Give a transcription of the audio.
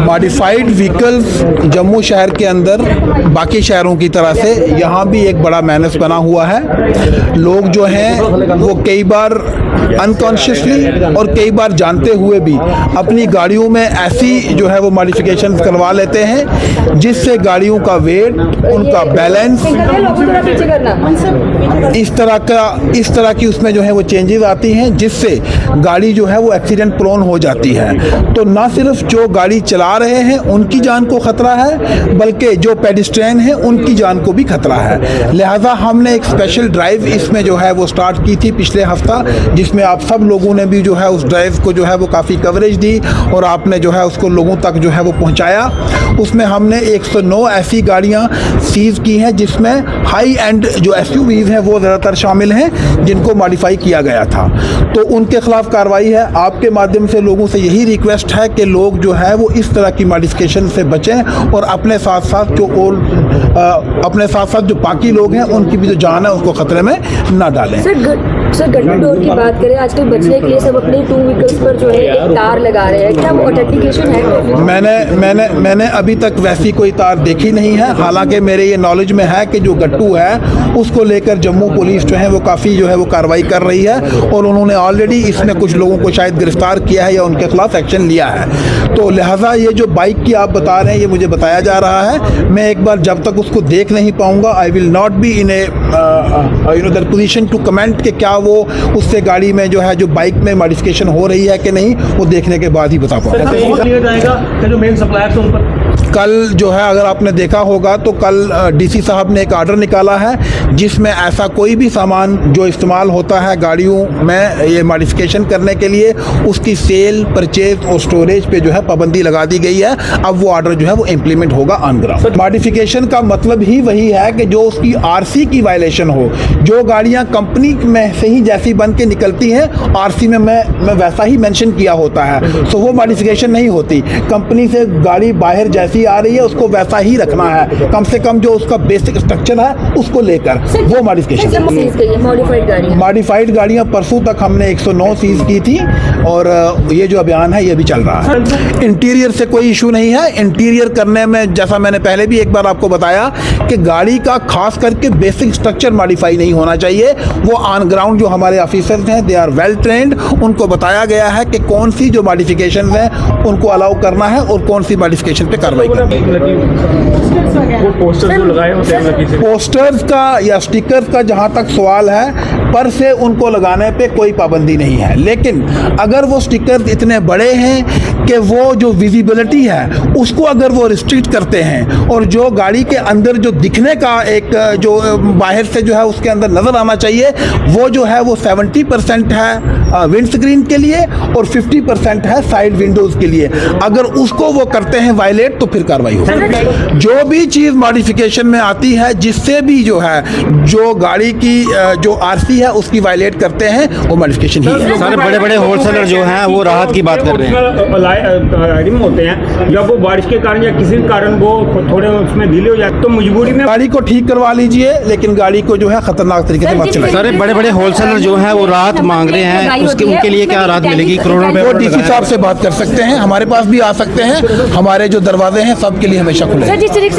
Modified vehicles Jammu शहर के अंदर बाकी शहरों की तरह से यहाँ भी एक बड़ा मैनस बना हुआ है। लोग जो हैं वो कई बार अनकॉन्शियसली और कई बार जानते हुए भी अपनी गाड़ियों में ऐसी जो है वो मॉडिफिकेशन करवा लेते हैं जिससे गाड़ियों का वेट, उनका बैलेंस इस तरह की उसमें जो है वो चेंजेस आती हैं जिससे गाड़ी जो है वो एक्सीडेंट प्रोन हो जाती है। तो ना सिर्फ जो गाड़ी चला रहे हैं उनकी जान को खतरा है, बल्कि जो पेडिस्ट्रियन हैं उनकी जान को भी खतरा है। लिहाजा हमने एक स्पेशल ड्राइव इसमें जो है वो स्टार्ट की थी पिछले हफ्ता, जिसमें आप सब लोगों ने भी जो है उस ड्राइव को जो है वो काफ़ी कवरेज दी और आपने जो है उसको लोगों तक जो है वो पहुंचाया। उसमें हमने 109 ऐसी गाड़ियां सीज की हैं जिसमें हाई एंड जो एसयूवीज हैं वो ज़्यादातर शामिल हैं जिनको मॉडिफाई किया गया था। तो उनके खिलाफ कार्रवाई है। आपके माध्यम से लोगों से यही रिक्वेस्ट है कि लोग जो है वो इस तरह की मॉडिफिकेशन से बचें और अपने साथ साथ जो बाकी लोग हैं उनकी भी जो जान है उसको खतरे में ना डालें। सर गड्ढे डोर की बात करें, आजकल बचने के लिए सब अपने 2 व्हीकल्स पर जो है एक तार लगा रहे हैं, क्या वो ऑथेंटिकेशन है? मैंने अभी तक वैसी कोई तार देखी नहीं है। हालांकि मेरे ये नॉलेज में है कि जो गट्टू है उसको लेकर जम्मू पुलिस जो है वो काफ़ी जो है वो कार्रवाई कर रही है और उन्होंने ऑलरेडी इसमें कुछ लोगों को शायद गिरफ्तार किया है या उनके खिलाफ एक्शन लिया है। तो लिहाजा ये जो बाइक की आप बता रहे हैं ये मुझे बताया जा रहा है। मैं एक बार जब तक उसको देख नहीं पाऊंगा I will not be in a that position to comment कि क्या वो उससे गाड़ी में जो है जो बाइक में मॉडिफिकेशन हो रही है कि नहीं, वो देखने के बाद ही बता पाऊंगा। जो मेन सप्लायर्स हैं उन पर कल जो है अगर आपने देखा होगा तो कल डीसी साहब ने एक आर्डर निकाला है जिसमें ऐसा कोई भी सामान जो इस्तेमाल होता है गाड़ियों में ये मॉडिफिकेशन करने के लिए उसकी सेल, परचेज और स्टोरेज पे जो है पाबंदी लगा दी गई है। अब वो आर्डर जो है वो इम्प्लीमेंट होगा ऑन ग्राउंड। मॉडिफिकेशन का मतलब ही वही है कि जो उसकी आरसी की वायलेशन हो। जो गाड़ियाँ कंपनी में से ही जैसी बन के निकलती हैं आरसी में मैं वैसा ही मेंशन किया होता है, तो वो मॉडिफिकेशन नहीं होती। कंपनी से गाड़ी बाहर जैसी आ रही है उसको वैसा ही रखना है, कम से कम जो उसका बेसिक स्ट्रक्चर है उसको लेकर वो मॉडिफिकेशन। मॉडिफाइड गाड़ियां परसों तक हमने 109 सीज की थी और ये जो अभियान है ये भी चल रहा है। इंटीरियर से कोई इशू नहीं है। इंटीरियर करने में जैसा मैंने पहले भी एक बार आपको बताया कि गाड़ी का खास करके बेसिक स्ट्रक्चर मॉडिफाई नहीं होना चाहिए। वो ऑन ग्राउंड जो हमारे ऑफिसर्स हैं दे आर वेल ट्रेंड, उनको बताया गया है कि कौन सी जो मॉडिफिकेशन है उनको अलाउ करना है और कौन सी मॉडिफिकेशन पे कार्रवाई पोस्टर्स का या स्टिकर्स का जहां तक सवाल है पर से उनको लगाने पे कोई पाबंदी नहीं है, लेकिन अगर वो स्टिकर्स इतने बड़े हैं कि वो जो विजिबिलिटी है उसको अगर वो रिस्ट्रिक्ट करते हैं और जो गाड़ी के अंदर जो दिखने का एक जो बाहर से जो है उसके अंदर नज़र आना चाहिए वो जो है वो 70% है विंड स्क्रीन के लिए और 50% है साइड विंडोज़ के लिए। अगर उसको वो करते हैं वायलेट तो फिर कार्रवाई होगी। जो भी चीज़ मॉडिफिकेशन में आती है जिससे भी जो है जो गाड़ी की जो आरसी है उसकी वायलेट करते हैं वो मॉडिफिकेशन ही है। सारे बड़े-बड़े होलसेलर जो हैं वो राहत की बात कर रहे हैं। होते हैं जब वो बारिश के कारण या किसी कारण वो थोड़े उसमें ढीले हो जाए तो मजबूरी में गाड़ी को ठीक करवा लीजिए, लेकिन गाड़ी को जो है खतरनाक तरीके से मत चलाइए। सारे बड़े-बड़े होलसेलर जो हैं वो राहत मांग रहे हैं, उनके लिए क्या राहत मिलेगी? करोड़ों रुपए वो डीसी साहब से बात कर सकते हैं, हमारे पास भी आ सकते हैं। हमारे जो दरवाजे हैं सबके लिए हमेशा खुले हैं।